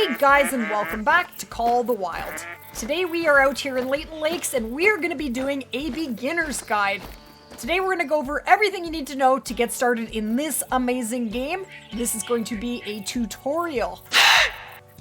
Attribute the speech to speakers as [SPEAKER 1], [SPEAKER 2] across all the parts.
[SPEAKER 1] Hey guys, and welcome back to Call the Wild. Today we are out here in Layton Lakes and we are going to be doing a beginner's guide. Today we're going to go over everything you need to know to get started in this amazing game. This is going to be a tutorial.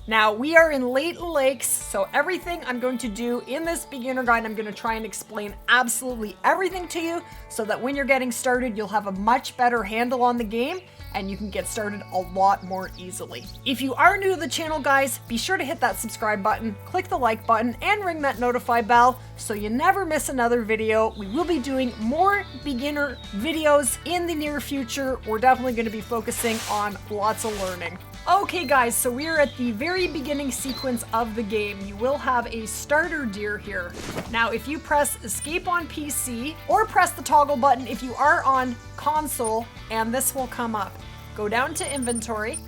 [SPEAKER 1] Now we are in Layton Lakes, so everything I'm going to do in this beginner guide, I'm going to try and explain absolutely everything to you so that when you're getting started, you'll have a much better handle on the game and you can get started a lot more easily. If you are new to the channel, guys, be sure to hit that subscribe button, click the like button, and ring that notify bell so you never miss another video. We will be doing more beginner videos in the near future. We're definitely going to be focusing on lots of learning. Okay guys, so we are at the very beginning sequence of the game. You will have a starter deer here. Now if you press escape on PC or press the toggle button if you are on console, and this will come up. Go down to inventory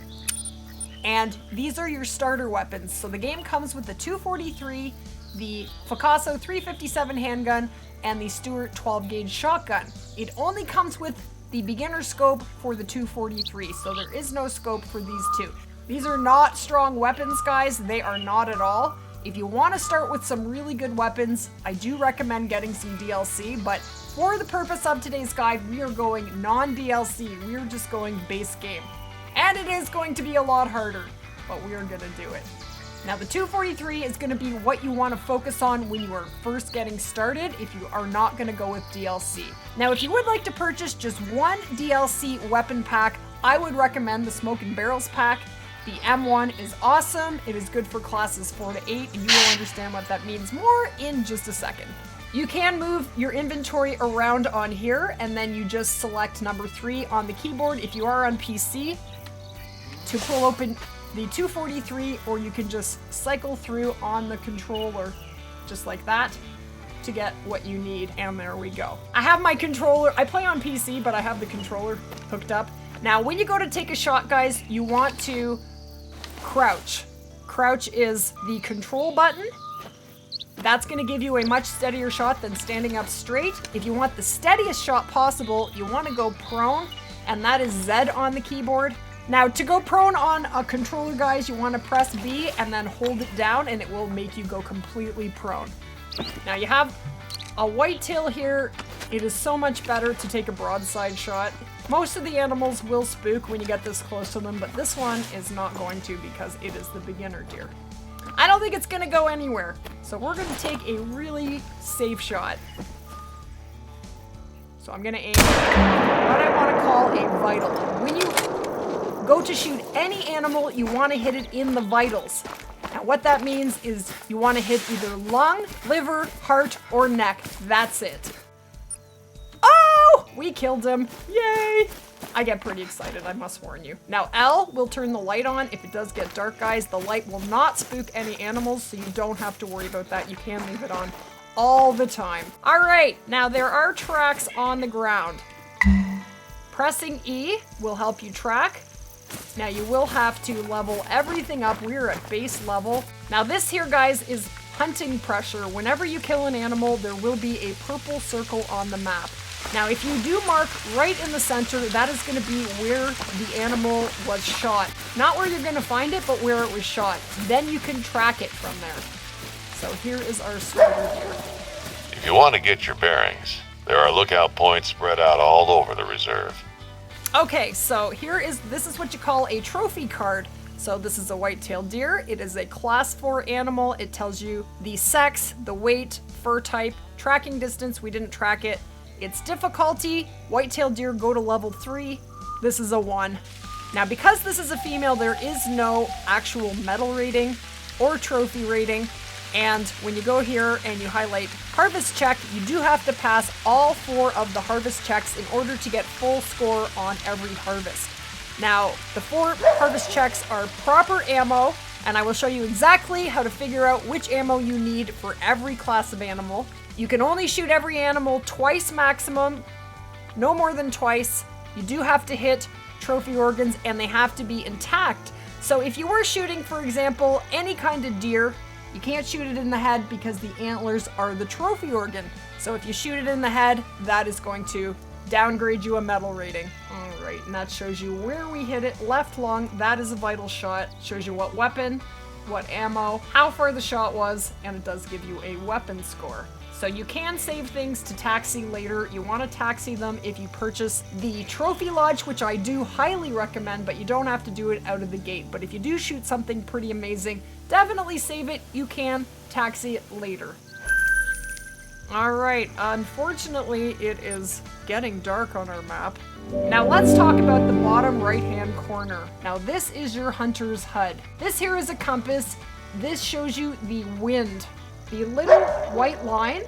[SPEAKER 1] and these are your starter weapons. So the game comes with the 243, the Picasso 357 handgun, and the Stewart 12 gauge shotgun. It only comes with the beginner scope for the 243, so there is no scope for these two. These are not strong weapons, guys. They are not at all. If you want to start with some really good weapons, I do recommend getting some DLC, but for the purpose of today's guide, we are going non-DLC. We are just going base game. And it is going to be a lot harder, but we are going to do it. Now the 243 is going to be what you want to focus on when you are first getting started if you are not going to go with DLC. Now if you would like to purchase just one DLC weapon pack, I would recommend the Smoke and Barrels pack. The M1 is awesome. It is good for classes 4 to 8, and you will understand what that means more in just a second. You can move your inventory around on here, and then you just select number 3 on the keyboard if you are on PC to pull open the 243, or you can just cycle through on the controller just like that to get what you need, and there we go. I have my controller, I play on PC, but I have the controller hooked up. Now when you go to take a shot, guys, you want to crouch. Crouch is the control button. That's going to give you a much steadier shot than standing up straight. If you want the steadiest shot possible, you want to go prone, and that is Z on the keyboard. Now to go prone on a controller, guys, you want to press B and then hold it down and it will make you go completely prone. Now you have a whitetail here. It is so much better to take a broadside shot. Most of the animals will spook when you get this close to them, but this one is not going to because it is the beginner deer. I don't think it's going to go anywhere, so we're going to take a really safe shot. So I'm going to aim what I want to call a vital. When you go to shoot any animal, you want to hit it in the vitals. Now what that means is you want to hit either lung, liver, heart, or neck. That's it. Oh! We killed him. Yay! I get pretty excited, I must warn you. Now L will turn the light on if it does get dark, guys. The light will not spook any animals, so you don't have to worry about that. You can leave it on all the time. Alright, now there are tracks on the ground. Pressing E will help you track. Now you will have to level everything up. We're at base level. Now this here, guys, is hunting pressure. Whenever you kill an animal, there will be a purple circle on the map. Now if you do mark right in the center, that is going to be where the animal was shot. Not where you're going to find it, but where it was shot. Then you can track it from there. So here is our starter deer.
[SPEAKER 2] If you want to get your bearings, there are lookout points spread out all over the reserve.
[SPEAKER 1] Okay, so this is what you call a trophy card. So this is a white-tailed deer. It is a class 4 animal. It tells you the sex, the weight, fur type, tracking distance. We didn't track it. Its difficulty, white-tailed deer go to level 3. This is a 1. Now because this is a female, there is no actual medal rating or trophy rating. And when you go here and you highlight harvest check, you do have to pass all 4 of the harvest checks in order to get full score on every harvest. Now, the 4 harvest checks are proper ammo, and I will show you exactly how to figure out which ammo you need for every class of animal. You can only shoot every animal twice maximum, no more than twice. You do have to hit trophy organs, and they have to be intact. So if you were shooting, for example, any kind of deer, you can't shoot it in the head because the antlers are the trophy organ. So if you shoot it in the head, that is going to downgrade you a medal rating. Alright, and that shows you where we hit it. Left lung, that is a vital shot. Shows you what weapon. what ammo, how far the shot was, and it does give you a weapon score. So you can save things to taxi later. You want to taxi them if you purchase the trophy lodge, which I do highly recommend, but you don't have to do it out of the gate. But if you do shoot something pretty amazing, definitely save it. You can taxi it later. Alright, unfortunately it is getting dark on our map. Now let's talk about the bottom right hand corner. Now this is your hunter's HUD. This here is a compass. This shows you the wind. The little white line,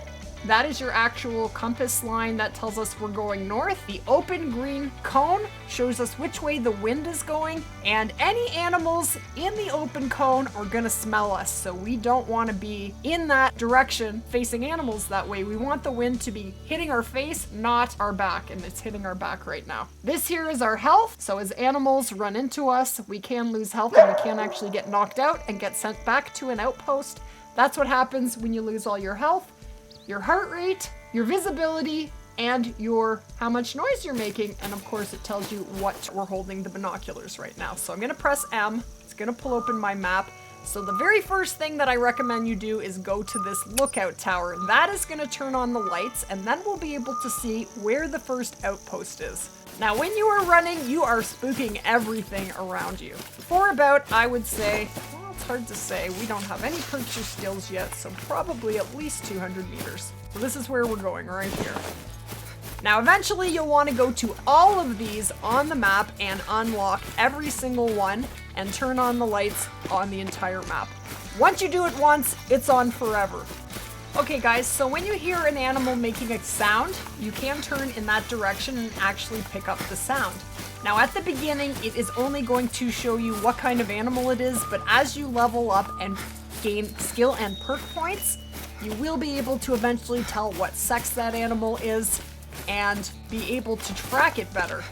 [SPEAKER 1] that is your actual compass line that tells us we're going north. The open green cone shows us which way the wind is going, and any animals in the open cone are gonna smell us, so we don't want to be in that direction facing animals that way. We want the wind to be hitting our face, not our back, and it's hitting our back right now. This here is our health, so as animals run into us, we can lose health and we can actually get knocked out and get sent back to an outpost. That's what happens when you lose all your health, your heart rate, your visibility, and your how much noise you're making. And of course it tells you what we're holding the binoculars right now. So I'm gonna press M, it's gonna pull open my map. So the very first thing that I recommend you do is go to this lookout tower. That is gonna turn on the lights, and then we'll be able to see where the first outpost is. Now when you are running, you are spooking everything around you. For about, I would say, well, it's hard to say. We don't have any perks or skills yet, so probably at least 200 meters. So this is where we're going, right here. Now eventually you'll want to go to all of these on the map and unlock every single one and turn on the lights on the entire map. Once you do it once, it's on forever. Okay guys, so when you hear an animal making a sound, you can turn in that direction and actually pick up the sound. Now at the beginning, it is only going to show you what kind of animal it is, but as you level up and gain skill and perk points, you will be able to eventually tell what sex that animal is and be able to track it better.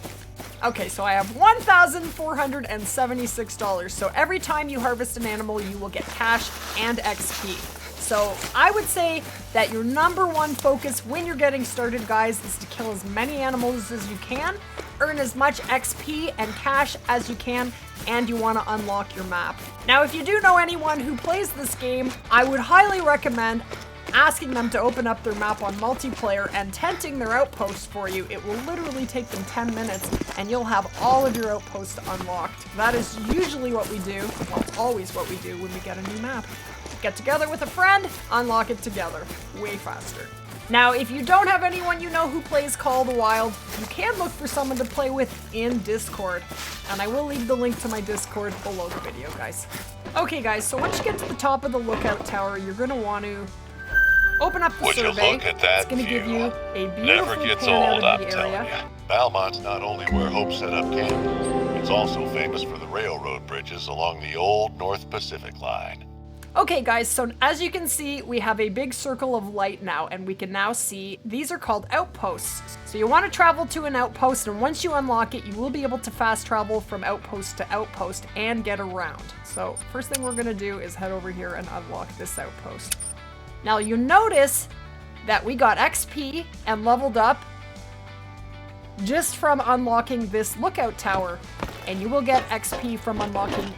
[SPEAKER 1] Okay, so I have $1,476. So every time you harvest an animal, you will get cash and XP. So I would say that your number one focus when you're getting started, guys, is to kill as many animals as you can, earn as much XP and cash as you can, and you want to unlock your map. Now, if you do know anyone who plays this game, I would highly recommend asking them to open up their map on multiplayer and tenting their outposts for you. It will literally take them 10 minutes and you'll have all of your outposts unlocked. That is usually what we do, well, always what we do when we get a new map. Get together with a friend, unlock it together. Way faster. Now, if you don't have anyone you know who plays Call of the Wild, you can look for someone to play with in Discord. And I will leave the link to my Discord below the video, guys. Okay, guys, so once you get to the top of the lookout tower, you're going to want to open up the
[SPEAKER 2] Would
[SPEAKER 1] survey.
[SPEAKER 2] you look at that
[SPEAKER 1] It's going to give
[SPEAKER 2] view?
[SPEAKER 1] you a beautiful
[SPEAKER 2] Never gets
[SPEAKER 1] pan out
[SPEAKER 2] old,
[SPEAKER 1] of
[SPEAKER 2] I'm
[SPEAKER 1] the
[SPEAKER 2] telling
[SPEAKER 1] area.
[SPEAKER 2] you. Valmont's not only where Hope set up camp, it's also famous for the railroad bridges along the old North Pacific line.
[SPEAKER 1] Okay guys, so as you can see, we have a big circle of light now, and we can now see these are called outposts. So you want to travel to an outpost, and once you unlock it, you will be able to fast travel from outpost to outpost and get around. So first thing we're going to do is head over here and unlock this outpost. Now you notice that we got XP and leveled up just from unlocking this lookout tower, and you will get XP from unlocking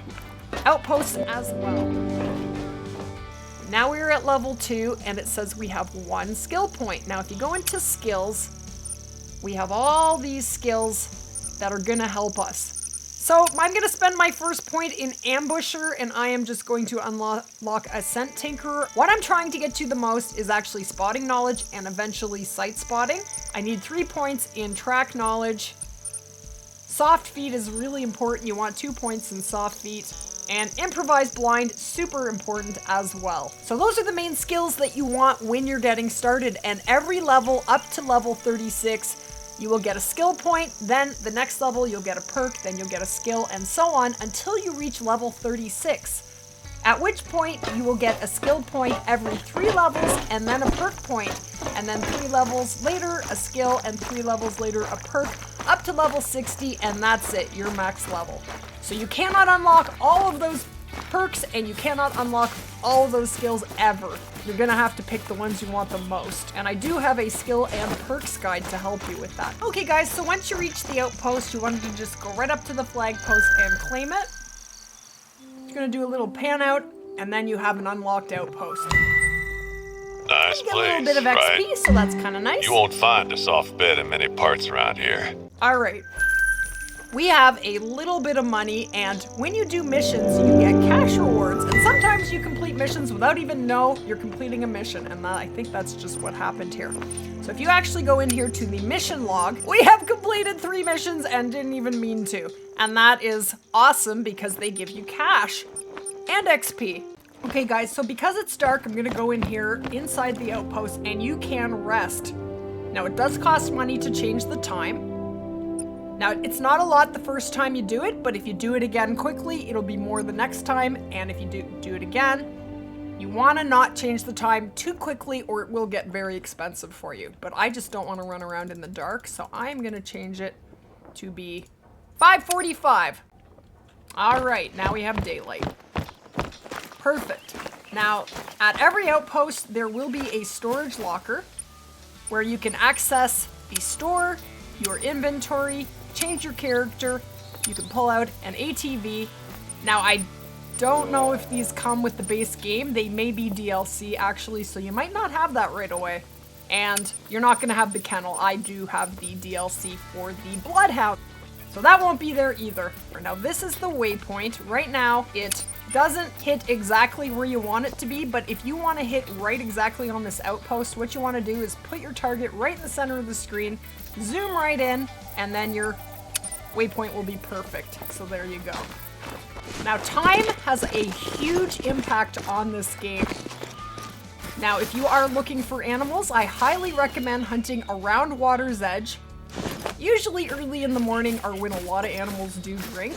[SPEAKER 1] outposts as well. Now we're at level 2, and it says we have 1 skill point. Now if you go into skills, we have all these skills that are gonna help us. So I'm gonna spend my first point in Ambusher, and I am just going to unlock a Scent Tinkerer. What I'm trying to get to the most is actually Spotting Knowledge and eventually Sight Spotting. I need 3 points in Track Knowledge. Soft Feet is really important. You want 2 points in Soft Feet. And Improvised Blind, super important as well. So those are the main skills that you want when you're getting started, and every level up to level 36, you will get a skill point, then the next level you'll get a perk, then you'll get a skill, and so on until you reach level 36. At which point you will get a skill point every 3 levels and then a perk point, and then 3 levels later a skill, and 3 levels later a perk, up to level 60, and that's it, your max level. So you cannot unlock all of those perks, and you cannot unlock all of those skills ever. You're gonna have to pick the ones you want the most. And I do have a skill and perks guide to help you with that. Okay guys, so once you reach the outpost, you wanted to just go right up to the flag post and claim it. You're gonna do a little pan out and then you have an unlocked outpost.
[SPEAKER 2] Nice
[SPEAKER 1] You get a
[SPEAKER 2] place,
[SPEAKER 1] little bit of XP,
[SPEAKER 2] right?
[SPEAKER 1] so that's kind of nice.
[SPEAKER 2] You won't find a soft bed in many parts around here.
[SPEAKER 1] All right. We have a little bit of money, and when you do missions, you get cash rewards. And sometimes you complete missions without even know you're completing a mission, and I think that's just what happened here. So if you actually go in here to the mission log, we have completed 3 missions and didn't even mean to. And that is awesome because they give you cash and XP. Okay guys, so because it's dark, I'm gonna go in here inside the outpost and you can rest. Now it does cost money to change the time. Now, it's not a lot the first time you do it, but if you do it again quickly, it'll be more the next time. And if you do it again, you want to not change the time too quickly or it will get very expensive for you. But I just don't want to run around in the dark, so I'm going to change it to be 5:45. All right, now we have daylight. Perfect. Now, at every outpost, there will be a storage locker where you can access the store, your inventory, change your character, you can pull out an ATV. Now I don't know if these come with the base game, they may be DLC actually, so you might not have that right away. And you're not gonna have the kennel, I do have the DLC for the Bloodhound. So that won't be there either. Now this is the waypoint. Right now it doesn't hit exactly where you want it to be, but if you want to hit right exactly on this outpost, what you want to do is put your target right in the center of the screen, zoom right in, and then your waypoint will be perfect. So there you go. Now time has a huge impact on this game. Now if you are looking for animals, I highly recommend hunting around water's edge. Usually early in the morning are when a lot of animals do drink,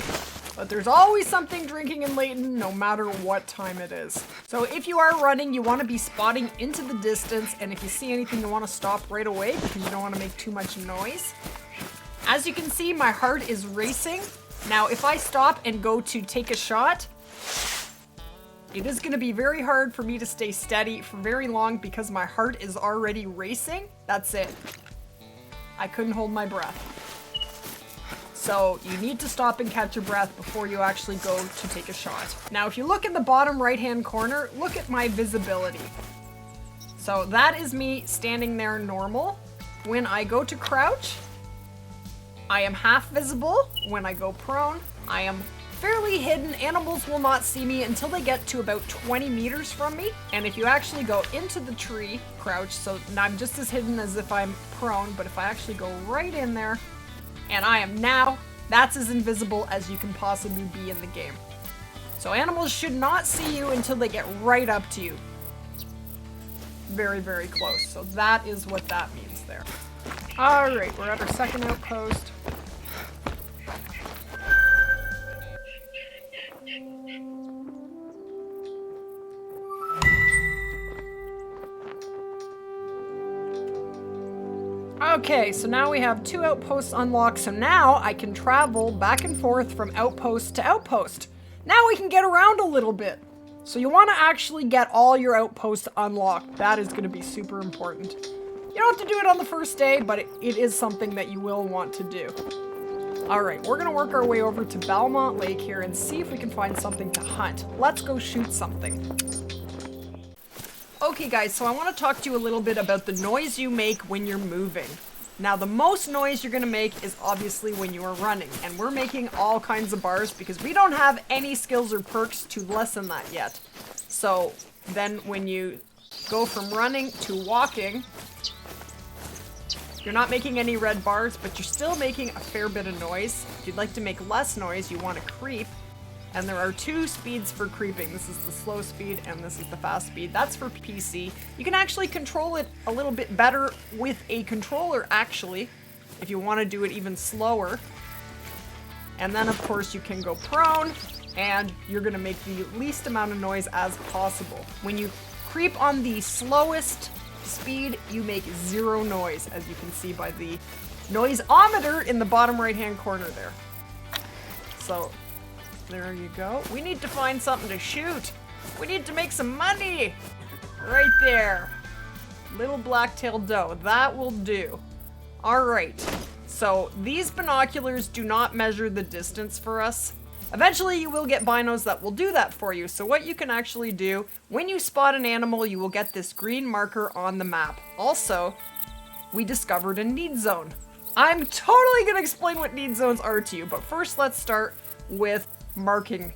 [SPEAKER 1] but there's always something drinking in Layton no matter what time it is. So if you are running, you want to be spotting into the distance, and if you see anything, you want to stop right away because you don't want to make too much noise. As you can see, my heart is racing. Now if I stop and go to take a shot, it is going to be very hard for me to stay steady for very long because my heart is already racing. That's it. I couldn't hold my breath. So you need to stop and catch your breath before you actually go to take a shot. Now if you look in the bottom right hand corner, look at my visibility. So that is me standing there normal. When I go to crouch, I am half visible. When I go prone, I am fairly hidden. Animals will not see me until they get to about 20 meters from me. And if you actually go into the tree, crouch, so I'm just as hidden as if I'm prone, but if I actually go right in there, and I am now, that's as invisible as you can possibly be in the game. So animals should not see you until they get right up to you. Very, very close. So that is what that means there. All right, we're at our second outpost. Okay, so now we have 2 outposts unlocked, so now I can travel back and forth from outpost to outpost. Now we can get around a little bit. So you want to actually get all your outposts unlocked. That is going to be super important. You don't have to do it on the first day, but it is something that you will want to do. Alright, we're going to work our way over to Belmont Lake here and see if we can find something to hunt. Let's go shoot something. Okay guys, so I want to talk to you a little bit about the noise you make when you're moving. Now the most noise you're going to make is obviously when you are running, and we're making all kinds of bars because we don't have any skills or perks to lessen that yet. So then when you go from running to walking, you're not making any red bars, but you're still making a fair bit of noise. If you'd like to make less noise, you want to creep. And there are 2 speeds for creeping. This is the slow speed and this is the fast speed. That's for PC. You can actually control it a little bit better with a controller, actually, if you want to do it even slower. And then, of course, you can go prone, and you're going to make the least amount of noise as possible. When you creep on the slowest speed, you make 0 noise, as you can see by the noiseometer in the bottom right-hand corner there. So there you go. We need to find something to shoot. We need to make some money. Right there. Little black-tailed doe. That will do. All right. So these binoculars do not measure the distance for us. Eventually you will get binos that will do that for you. So what you can actually do, when you spot an animal, you will get this green marker on the map. Also, we discovered a need zone. I'm totally gonna explain what need zones are to you, but first let's start with marking.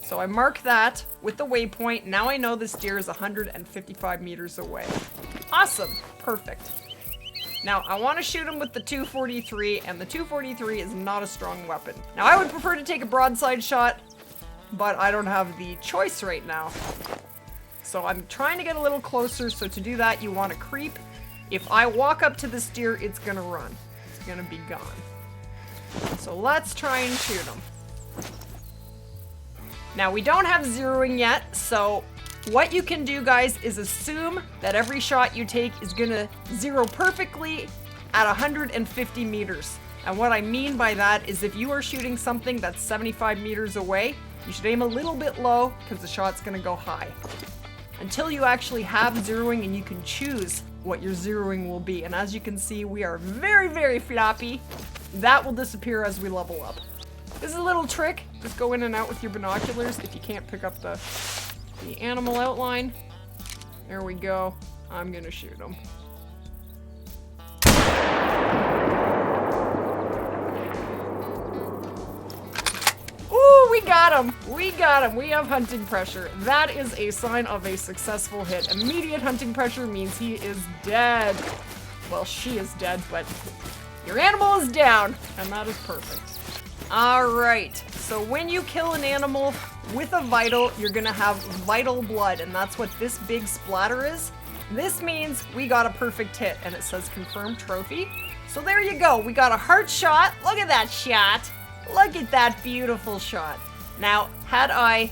[SPEAKER 1] So I mark that with the waypoint. Now I know this deer is 155 meters away. Awesome, perfect. Now I want to shoot him with the 243, and the 243 is not a strong weapon. Now I would prefer to take a broadside shot, but I don't have the choice right now. So I'm trying to get a little closer, so to do that you want to creep. If I walk up to this deer, it's gonna run. It's gonna be gone. So let's try and shoot him. Now we don't have zeroing yet, so what you can do, guys, is assume that every shot you take is gonna zero perfectly at 150 meters. And what I mean by that is if you are shooting something that's 75 meters away, you should aim a little bit low because the shot's gonna go high. Until you actually have zeroing and you can choose what your zeroing will be. And as you can see, we are very, very floppy. That will disappear as we level up. This is a little trick. Just go in and out with your binoculars if you can't pick up the animal outline. There we go. I'm gonna shoot him. Ooh, we got him! We got him! We have hunting pressure. That is a sign of a successful hit. Immediate hunting pressure means he is dead. Well, she is dead, but your animal is down, and that is perfect. Alright, so when you kill an animal with a vital, you're gonna have vital blood, and that's what this big splatter is. This means we got a perfect hit, and it says confirmed trophy. So there you go, we got a heart shot. Look at that shot. Look at that beautiful shot. Now, had I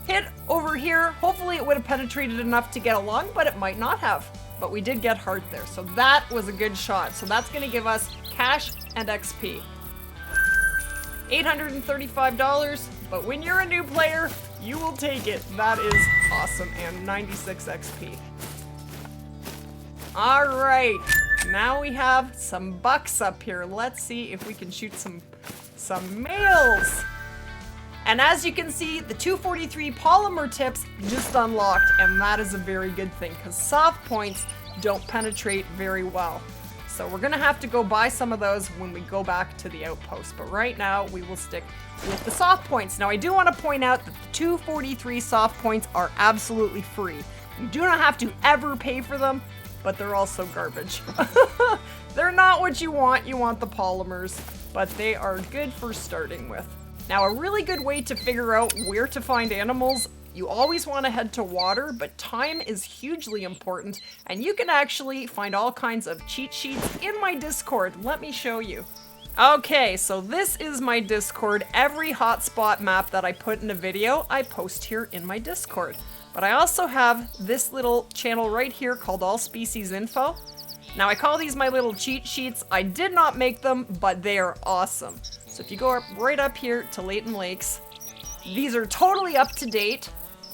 [SPEAKER 1] hit over here, hopefully it would have penetrated enough to get along, but it might not have. But we did get heart there, so that was a good shot. So that's gonna give us cash and XP. $835, but when you're a new player, you will take it. That is awesome, and 96 XP. All right, now we have some bucks up here. Let's see if we can shoot some males. And as you can see, the 243 polymer tips just unlocked, and that is a very good thing because soft points don't penetrate very well. So we're gonna have to go buy some of those when we go back to the outpost. But right now, we will stick with the soft points. Now I do want to point out that the 243 soft points are absolutely free. You do not have to ever pay for them, but they're also garbage. They're not what you want the polymers, but they are good for starting with. Now a really good way to figure out where to find animals, you always want to head to water, but time is hugely important, and you can actually find all kinds of cheat sheets in my Discord. Let me show you. Okay, so this is my Discord. Every hotspot map that I put in a video, I post here in my Discord. But I also have this little channel right here called All Species Info. Now I call these my little cheat sheets. I did not make them, but they are awesome. So if you go right up here to Layton Lakes, these are totally up to date.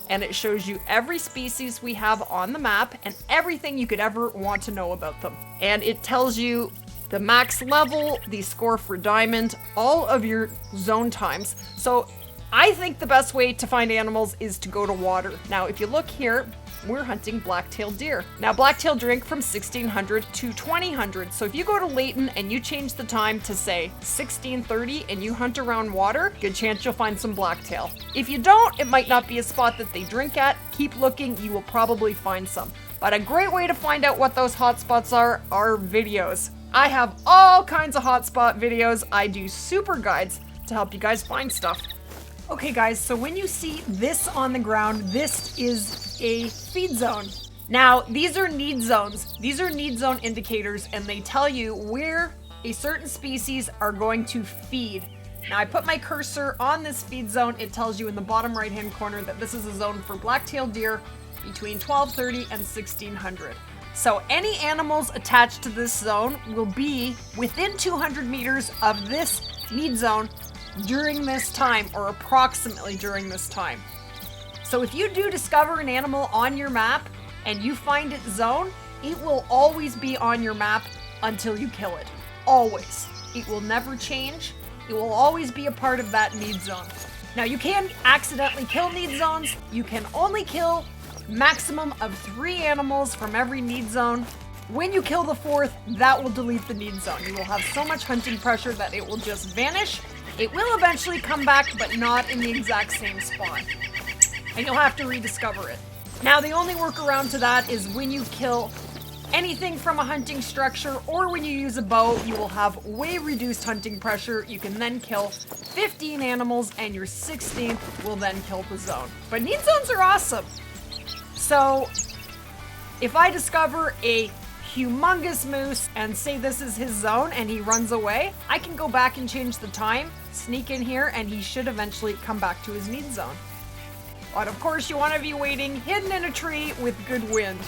[SPEAKER 1] And it shows you every species we have on the map and everything you could ever want to know about them. And it tells you the max level, the score for diamond, all of your zone times. So I think the best way to find animals is to go to water. Now, if you look here, we're hunting black-tailed deer. Now, black-tailed drink from 1600 to 2000. So if you go to Layton and you change the time to say 1630 and you hunt around water, good chance you'll find some blacktail. If you don't, it might not be a spot that they drink at. Keep looking, you will probably find some. But a great way to find out what those hotspots are videos. I have all kinds of hotspot videos. I do super guides to help you guys find stuff. Okay guys, so when you see this on the ground, this is a feed zone. Now, these are need zones. These are need zone indicators, and they tell you where a certain species are going to feed. Now, I put my cursor on this feed zone. It tells you in the bottom right-hand corner that this is a zone for black-tailed deer between 1230 and 1600. So any animals attached to this zone will be within 200 meters of this need zone during this time, or approximately during this time. So if you do discover an animal on your map and you find its zone, it will always be on your map until you kill it. Always. It will never change. It will always be a part of that need zone. Now you can accidentally kill need zones. You can only kill maximum of 3 animals from every need zone. When you kill the 4th, that will delete the need zone. You will have so much hunting pressure that it will just vanish. It will eventually come back, but not in the exact same spot. And you'll have to rediscover it. Now the only workaround to that is when you kill anything from a hunting structure or when you use a bow, you will have way reduced hunting pressure. You can then kill 15 animals and your 16th will then kill the zone. But need zones are awesome. So if I discover a humongous moose and say this is his zone and he runs away, I can go back and change the time, sneak in here, and he should eventually come back to his need zone. But of course you want to be waiting hidden in a tree with good wind.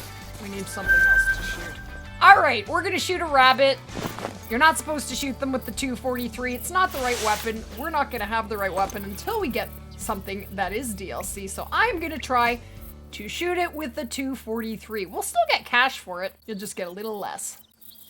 [SPEAKER 1] We need something else to shoot. Alright, we're gonna shoot a rabbit. You're not supposed to shoot them with the 243. It's not the right weapon. We're not gonna have the right weapon until we get something that is DLC. So I'm gonna try to shoot it with the 243. We'll still get cash for it. You'll just get a little less.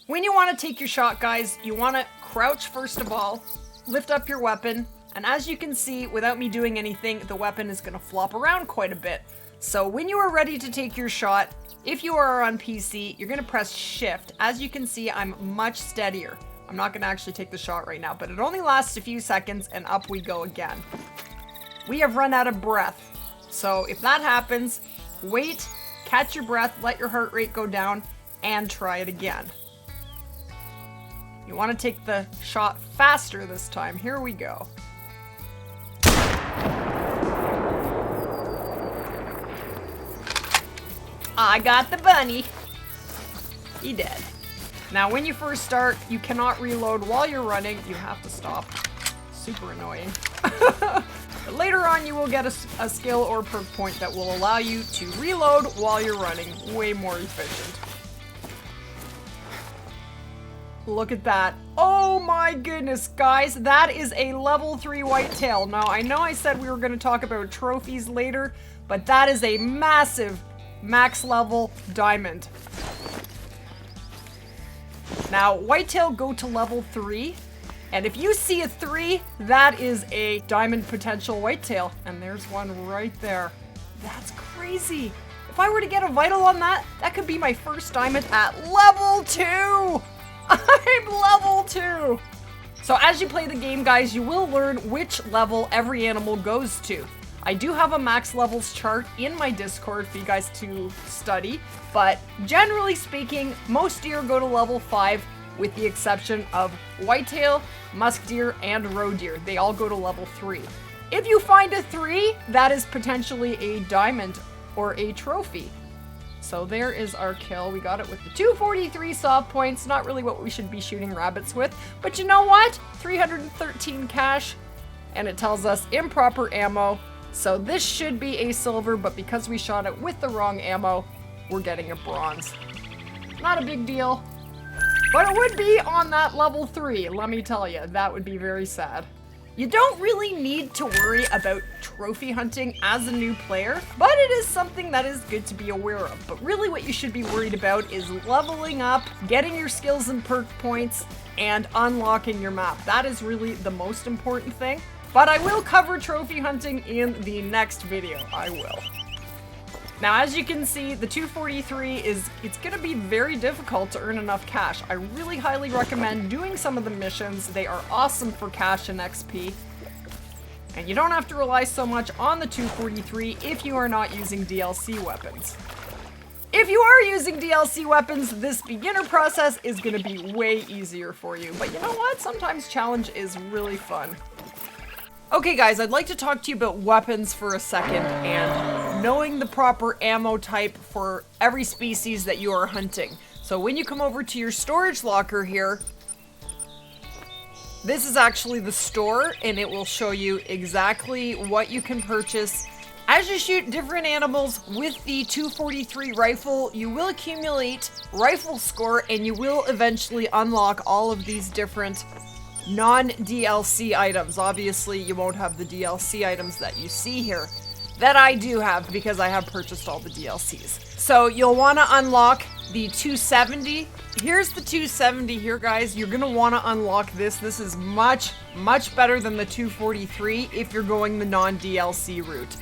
[SPEAKER 1] When you want to take your shot, guys, you want to crouch first of all, lift up your weapon, and as you can see, without me doing anything, the weapon is going to flop around quite a bit. So when you are ready to take your shot, if you are on PC, you're going to press shift. As you can see, I'm much steadier. I'm not going to actually take the shot right now, but it only lasts a few seconds and up we go again. We have run out of breath. So if that happens, wait, catch your breath, let your heart rate go down, and try it again. You want to take the shot faster this time. Here we go. I got the bunny. He dead. Now when you first start, you cannot reload while you're running. You have to stop. Super annoying. But later on, you will get a skill or perk point that will allow you to reload while you're running. Way more efficient. Look at that. Oh my goodness, guys. That is a level 3 whitetail. Now, I know I said we were going to talk about trophies later, but that is a massive max level diamond. Now, whitetail go to level 3. And if you see a 3, that is a diamond potential whitetail. And there's one right there. That's crazy. If I were to get a vital on that, that could be my first diamond at level 2. I'm level 2. So as you play the game, guys, you will learn which level every animal goes to. I do have a max levels chart in my Discord for you guys to study. But generally speaking, most deer go to level 5. With the exception of whitetail, musk deer, and roe deer. They all go to level 3. If you find a 3, that is potentially a diamond or a trophy. So there is our kill. We got it with the 243 soft points. Not really what we should be shooting rabbits with. But you know what? 313 cash. And it tells us improper ammo. So this should be a silver, but because we shot it with the wrong ammo, we're getting a bronze. Not a big deal. But it would be on that level 3, let me tell you. That would be very sad. You don't really need to worry about trophy hunting as a new player, but it is something that is good to be aware of. But really what you should be worried about is leveling up, getting your skills and perk points, and unlocking your map. That is really the most important thing. But I will cover trophy hunting in the next video. I will. Now, as you can see, the 243 it's going to be very difficult to earn enough cash. I really highly recommend doing some of the missions. They are awesome for cash and XP. And you don't have to rely so much on the 243 if you are not using DLC weapons. If you are using DLC weapons, this beginner process is going to be way easier for you. But you know what? Sometimes challenge is really fun. Okay guys, I'd like to talk to you about weapons for a second and knowing the proper ammo type for every species that you are hunting. So when you come over to your storage locker here, this is actually the store and it will show you exactly what you can purchase. As you shoot different animals with the 243 rifle, you will accumulate rifle score and you will eventually unlock all of these different non-DLC items. Obviously, you won't have the DLC items that you see here. That I do have because I have purchased all the DLCs. So you'll want to unlock the 270
[SPEAKER 3] here's the 270 here, guys. You're gonna want to unlock this. This is much better than the 243 if you're going the non-DLC route.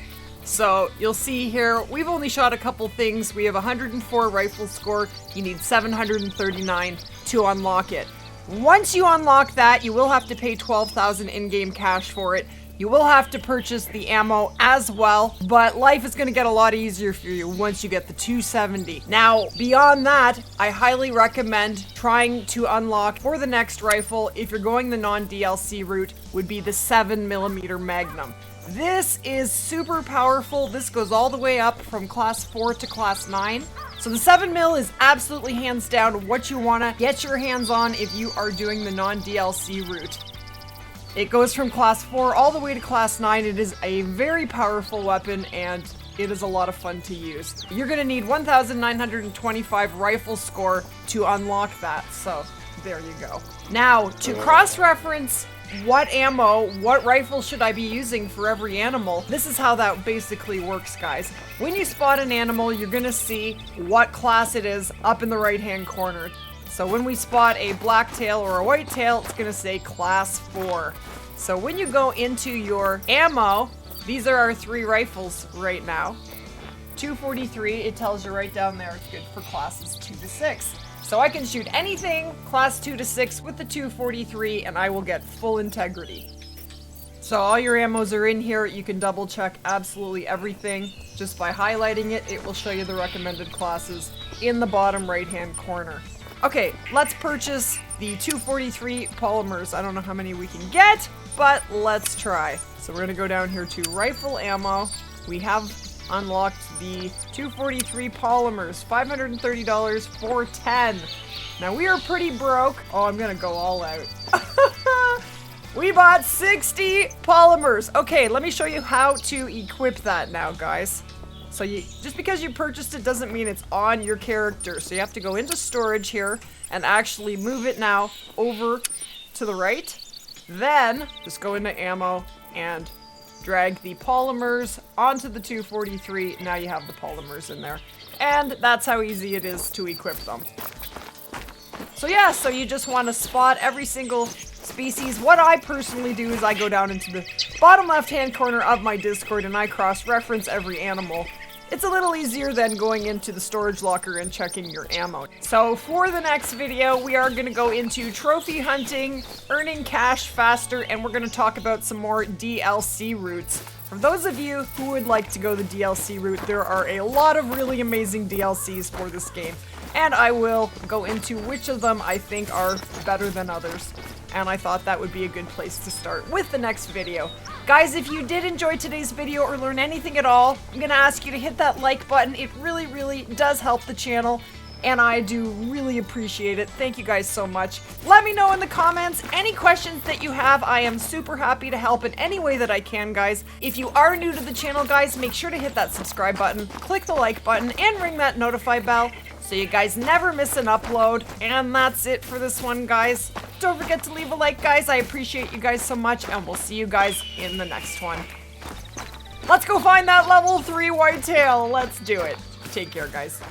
[SPEAKER 3] So you'll see here, we've only shot a couple things. We have 104 rifle score. You need 739 to unlock it. Once you unlock that, you will have to pay 12,000 in-game cash for it. You will have to purchase the ammo as well, but life is going to get a lot easier for you once you get the 270. Now, beyond that, I highly recommend trying to unlock for the next rifle, if you're going the non-DLC route, would be the 7mm Magnum. This is super powerful. This goes all the way up from class 4 to class 9. So the 7mm is absolutely hands down what you want to get your hands on if you are doing the non-DLC route. It goes from class 4 all the way to class 9. It is a very powerful weapon and it is a lot of fun to use. You're going to need 1,925 rifle score to unlock that, so there you go. Now, to cross-reference what ammo, what rifle should I be using for every animal, this is how that basically works, guys. When you spot an animal, you're going to see what class it is up in the right-hand corner. So when we spot a blacktail or a whitetail, it's going to say class 4. So when you go into your ammo, these are our 3 rifles right now. 243, it tells you right down there, it's good for classes 2 to 6. So I can shoot anything class 2 to 6 with the 243 and I will get full integrity. So all your ammos are in here. You can double check absolutely everything. Just by highlighting it, it will show you the recommended classes in the bottom right-hand corner. Okay, let's purchase the 243 polymers. I don't know how many we can get, but let's try. So we're gonna go down here to rifle ammo. We have unlocked the 243 polymers, $530 for 10. Now we are pretty broke. Oh, I'm gonna go all out. We bought 60 polymers. Okay, let me show you how to equip that now, guys. So just because you purchased it doesn't mean it's on your character. So you have to go into storage here and actually move it now over to the right. Then just go into ammo and drag the polymers onto the 243. Now you have the polymers in there. And that's how easy it is to equip them. So yeah, so you just want to spot every single species. What I personally do is I go down into the bottom left-hand corner of my Discord and I cross-reference every animal. It's a little easier than going into the storage locker and checking your ammo. So for the next video, we are going to go into trophy hunting, earning cash faster, and we're going to talk about some more DLC routes. For those of you who would like to go the DLC route, there are a lot of really amazing DLCs for this game. And I will go into which of them I think are better than others. And I thought that would be a good place to start with the next video. Guys, if you did enjoy today's video or learn anything at all, I'm going to ask you to hit that like button. It really, really does help the channel. And I do really appreciate it. Thank you guys so much. Let me know in the comments any questions that you have. I am super happy to help in any way that I can, guys. If you are new to the channel, guys, make sure to hit that subscribe button, click the like button, and ring that notify bell so you guys never miss an upload. And that's it for this one, guys. Don't forget to leave a like, guys. I appreciate you guys so much, and we'll see you guys in the next one. Let's go find that level 3 whitetail. Let's do it. Take care, guys.